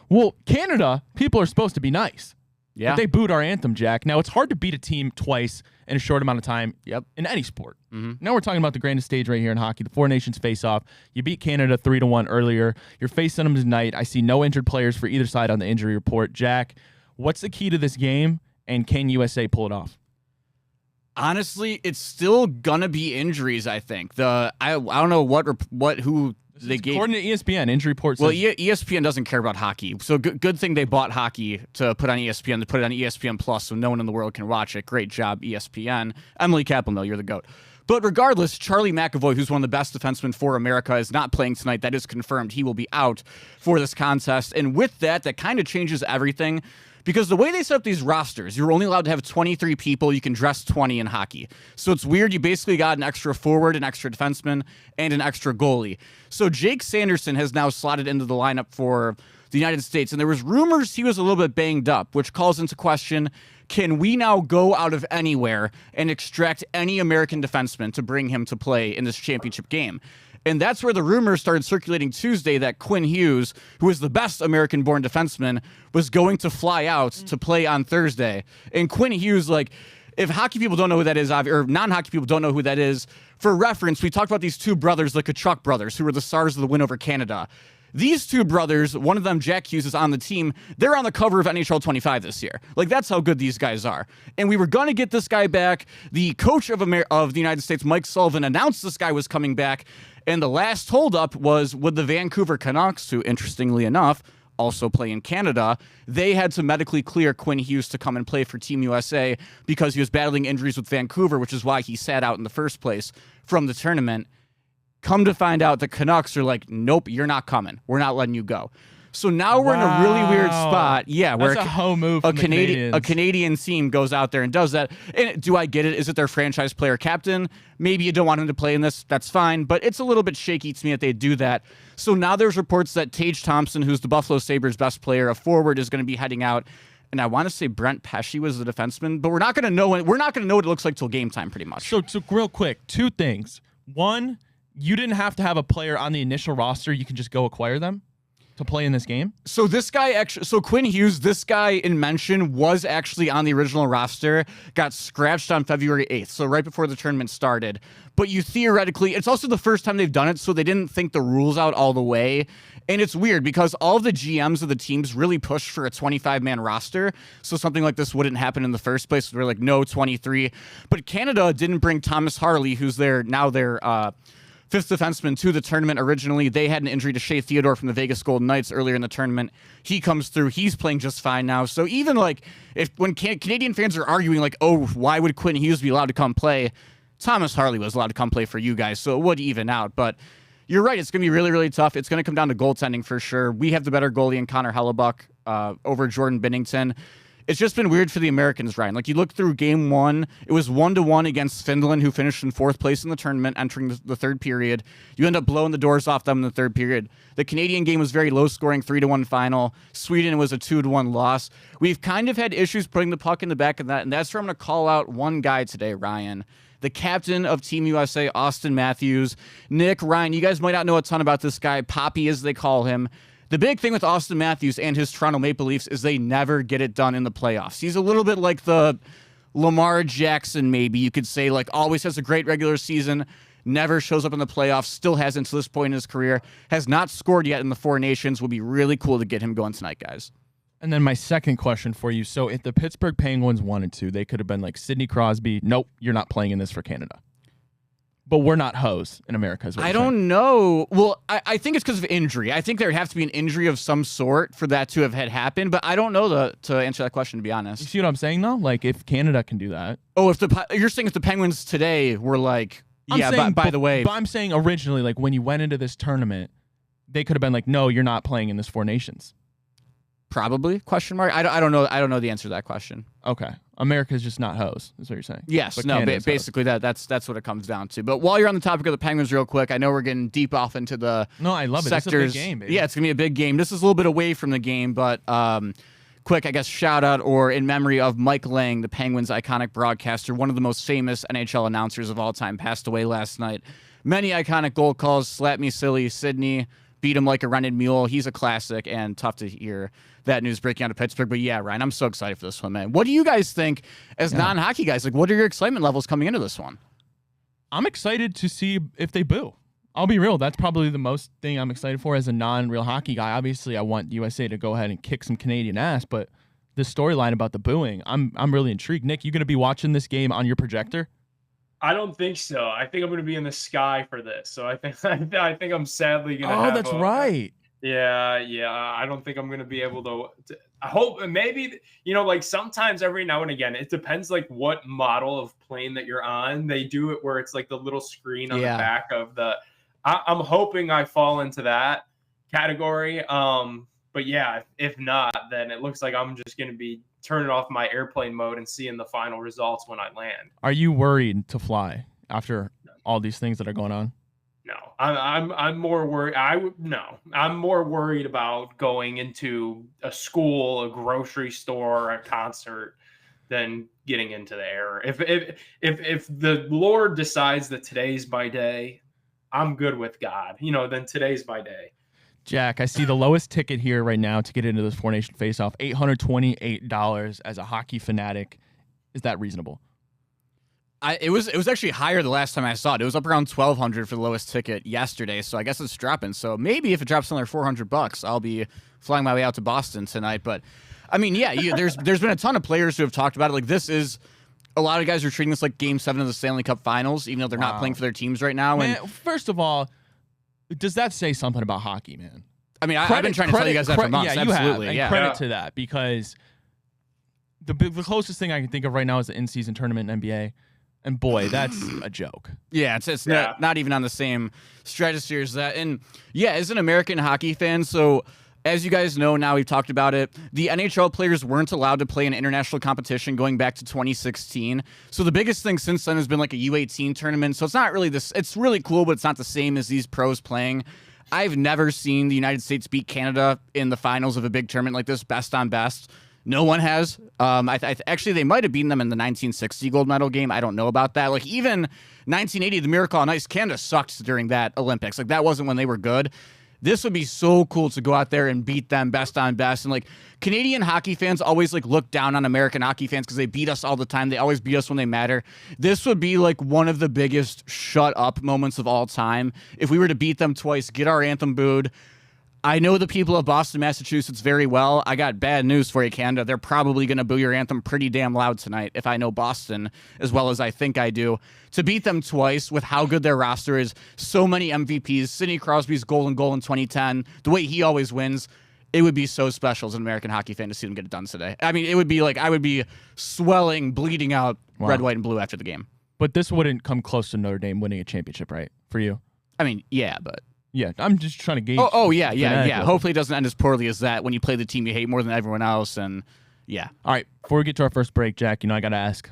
Well, Canada, people are supposed to be nice. Yeah. But they booed our anthem, Jack. Now, it's hard to beat a team twice in a short amount of time in any sport. Now we're talking about the grandest stage right here in hockey, the Four Nations face-off. You beat Canada 3-1 earlier. You're facing them tonight. I see no injured players for either side on the injury report. Jack, what's the key to this game, and can USA pull it off? Honestly, it's still gonna be injuries. I think I don't know who they gave. According to ESPN, injury report says. Well, ESPN doesn't care about hockey, so good thing they bought hockey to put on ESPN. To put it on ESPN Plus, so no one in the world can watch it. Great job, ESPN. Emily Kaplan, though, you're the GOAT. But regardless, Charlie McAvoy, who's one of the best defensemen for America, is not playing tonight. That is confirmed. He will be out for this contest. And with that kind of changes everything. Because the way they set up these rosters, you're only allowed to have 23 people. You can dress 20 in hockey. So it's weird. You basically got an extra forward, an extra defenseman, and an extra goalie. So Jake Sanderson has now slotted into the lineup for the United States. And there was rumors he was a little bit banged up, which calls into question, can we now go out of anywhere and extract any American defenseman to bring him to play in this championship game? And that's where the rumors started circulating Tuesday that Quinn Hughes, who is the best American-born defenseman, was going to fly out to play on Thursday. And Quinn Hughes, if hockey people don't know who that is, or non-hockey people don't know who that is, for reference, we talked about these two brothers, the Kachuk brothers, who were the stars of the win over Canada. These two brothers, one of them, Jack Hughes, is on the team. They're on the cover of NHL 25 this year. That's how good these guys are. And we were going to get this guy back. The coach of the United States, Mike Sullivan, announced this guy was coming back. And the last holdup was with the Vancouver Canucks, who, interestingly enough, also play in Canada. They had to medically clear Quinn Hughes to come and play for Team USA because he was battling injuries with Vancouver, which is why he sat out in the first place from the tournament. Come to find out, the Canucks are like, nope, you're not coming. We're not letting you go. So now we're in a really weird spot. Yeah, where a home move from a Canadian team goes out there and does that. And do I get it? Is it their franchise player captain? Maybe you don't want him to play in this. That's fine. But it's a little bit shaky to me that they do that. So now there's reports that Tage Thompson, who's the Buffalo Sabres' best player, a forward, is going to be heading out. And I want to say Brent Pesce was the defenseman, but we're not going to know. We're not going to know what it looks like till game time, pretty much. So real quick, two things. One, you didn't have to have a player on the initial roster. You can just go acquire them to play in this game? So this guy actually, Quinn Hughes, this guy in mention was actually on the original roster, got scratched on February 8th, so right before the tournament started. But you theoretically, it's also the first time they've done it, so they didn't think the rules out all the way. And it's weird because all of the GMs of the teams really pushed for a 25-man roster, so something like this wouldn't happen in the first place. They're like, no, 23. But Canada didn't bring Thomas Harley, who's their fifth defenseman, to the tournament originally. They had an injury to Shea Theodore from the Vegas Golden Knights earlier in the tournament. He comes through. He's playing just fine now. So even when Canadian fans are arguing oh, why would Quinn Hughes be allowed to come play? Thomas Harley was allowed to come play for you guys, so it would even out. But you're right. It's going to be really, really tough. It's going to come down to goaltending for sure. We have the better goalie in Connor Hellebuck over Jordan Binnington. It's just been weird for the Americans, Ryan. You look through game one, it was 1-1 against Finland, who finished in fourth place in the tournament, entering the third period. You end up blowing the doors off them in the third period. The Canadian game was very low-scoring, 3-1 final. Sweden was a 2-1 loss. We've kind of had issues putting the puck in the back of that, and that's where I'm going to call out one guy today, Ryan. The captain of Team USA, Austin Matthews. Nick, Ryan, you guys might not know a ton about this guy, Poppy as they call him. The big thing with Austin Matthews and his Toronto Maple Leafs is they never get it done in the playoffs. He's a little bit like the Lamar Jackson, maybe you could say, always has a great regular season, never shows up in the playoffs, still hasn't to this point in his career, has not scored yet in the Four Nations. Would be really cool to get him going tonight, guys. And then my second question for you. So if the Pittsburgh Penguins wanted to, they could have been like Sidney Crosby. Nope, you're not playing in this for Canada. But we're not hoes in America. I don't know. Well, I think it's because of injury. I think there'd have to be an injury of some sort for that to have had happened. But I don't know to answer that question, to be honest. You see what I'm saying, though? If Canada can do that. Oh, you're saying if the Penguins today were by the way. But I'm saying originally, when you went into this tournament, they could have been no, you're not playing in this Four Nations. Probably? Question mark. I don't know. I don't know the answer to that question. Okay, America's just not hoes. Is what you're saying? Yes. But no. Basically, that's what it comes down to. But while you're on the topic of the Penguins, real quick, I know we're getting deep off into the I love it. Sectors. This is a big game, baby. Yeah, it's gonna be a big game. This is a little bit away from the game, but quick, I guess, shout out or in memory of Mike Lang, the Penguins' iconic broadcaster, one of the most famous NHL announcers of all time, passed away last night. Many iconic goal calls: slap me silly, Sydney, beat him like a rented mule. He's a classic, and tough to hear that news breaking out of Pittsburgh. But yeah, Ryan, I'm so excited for this one, man. What do you guys think as non-hockey guys? Like, what are your excitement levels coming into this one? I'm excited to see if they boo. I'll be real. That's probably the most thing I'm excited for as a non-real hockey guy. Obviously, I want USA to go ahead and kick some Canadian ass, but the storyline about the booing, I'm really intrigued. Nick, you going to be watching this game on your projector? I don't think so. I think I'm going to be in the sky for this. So I think I'm sadly going to have that's right. Yeah. I don't think I'm going to be able to I hope maybe, like sometimes every now and again, it depends like what model of plane that you're on. They do it where it's like the little screen on the back of the I'm hoping I fall into that category. But yeah, if not, then it looks like I'm just going to be turning off my airplane mode and seeing the final results when I land. Are you worried to fly after all these things that are going on? No, I'm more worried. I'm more worried about going into a school, a grocery store, a concert than getting into the air. If the Lord decides that today's my day, I'm good with God. Then today's my day. Jack, I see the lowest ticket here right now to get into this Four Nation Faceoff, $828 as a hockey fanatic. Is that reasonable? It was actually higher the last time I saw it. It was up around $1,200 for the lowest ticket yesterday, so I guess it's dropping. So maybe if it drops another $400, I'll be flying my way out to Boston tonight. But I mean, yeah, there's been a ton of players who have talked about it. Like this is. A lot of guys are treating this like Game 7 of the Stanley Cup Finals, even though they're not playing for their teams right now. Man, first of all, does that say something about hockey, man? I mean, I've been trying to tell you guys that for months. Yeah, absolutely. You have. And credit to that, because the closest thing I can think of right now is the in-season tournament in NBA. And boy, that's a joke. Yeah, it's not even on the same stratosphere as that. And yeah, as an American hockey fan, so as you guys know now, we've talked about it, the NHL players weren't allowed to play in international competition going back to 2016. So the biggest thing since then has been like a U18 tournament. So it's not really this, it's really cool, but it's not the same as these pros playing. I've never seen the United States beat Canada in the finals of a big tournament like this, best on best. No one has. Actually, they might have beaten them in the 1960 gold medal game. I don't know about that. Like even 1980, the Miracle on Ice, Canada sucked during that Olympics. Like that wasn't when they were good. This would be so cool to go out there and beat them best on best. And like Canadian hockey fans always like look down on American hockey fans because they beat us all the time. They always beat us when they matter. This would be like one of the biggest shut up moments of all time. If we were to beat them twice, get our anthem booed. I know the people of Boston, Massachusetts very well. I got bad news for you, Canada. They're probably going to boo your anthem pretty damn loud tonight if I know Boston as well as I think I do. To beat them twice with how good their roster is, so many MVPs, Sidney Crosby's golden goal in 2010, the way he always wins, it would be so special as an American hockey fan to see them get it done today. I mean, it would be like I would be swelling, bleeding out red, white, and blue after the game. But this wouldn't come close to Notre Dame winning a championship, right? For you? I mean, yeah, but... Yeah, I'm just trying to gauge. Yeah. Hopefully it doesn't end as poorly as that when you play the team you hate more than everyone else. And yeah. All right, before we get to our first break, Jack, I got to ask.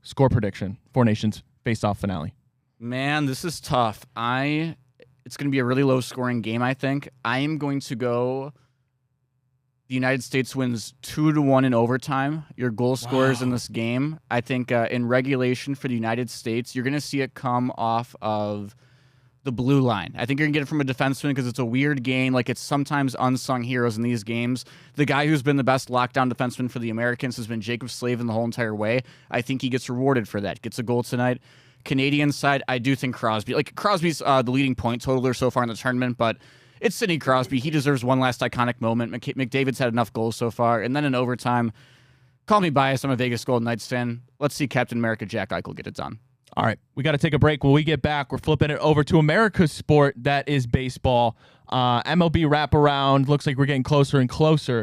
Score prediction. Four Nations face-off finale. Man, this is tough. It's going to be a really low-scoring game, I think. I am going to go... The United States wins 2-1 in overtime. Your goal scorers in this game. I think in regulation for the United States, you're going to see it come off of the blue line. I think you're going to get it from a defenseman because it's a weird game. Like, it's sometimes unsung heroes in these games. The guy who's been the best lockdown defenseman for the Americans has been Jacob Slavin the whole entire way. I think he gets rewarded for that. Gets a goal tonight. Canadian side, I do think Crosby. Like, Crosby's the leading point totaler so far in the tournament, but it's Sidney Crosby. He deserves one last iconic moment. McDavid's had enough goals so far. And then in overtime, call me biased, I'm a Vegas Golden Knights fan. Let's see Captain America Jack Eichel get it done. All right, we got to take a break. When we get back, we're flipping it over to America's sport, that is baseball. MLB wraparound. Looks like we're getting closer and closer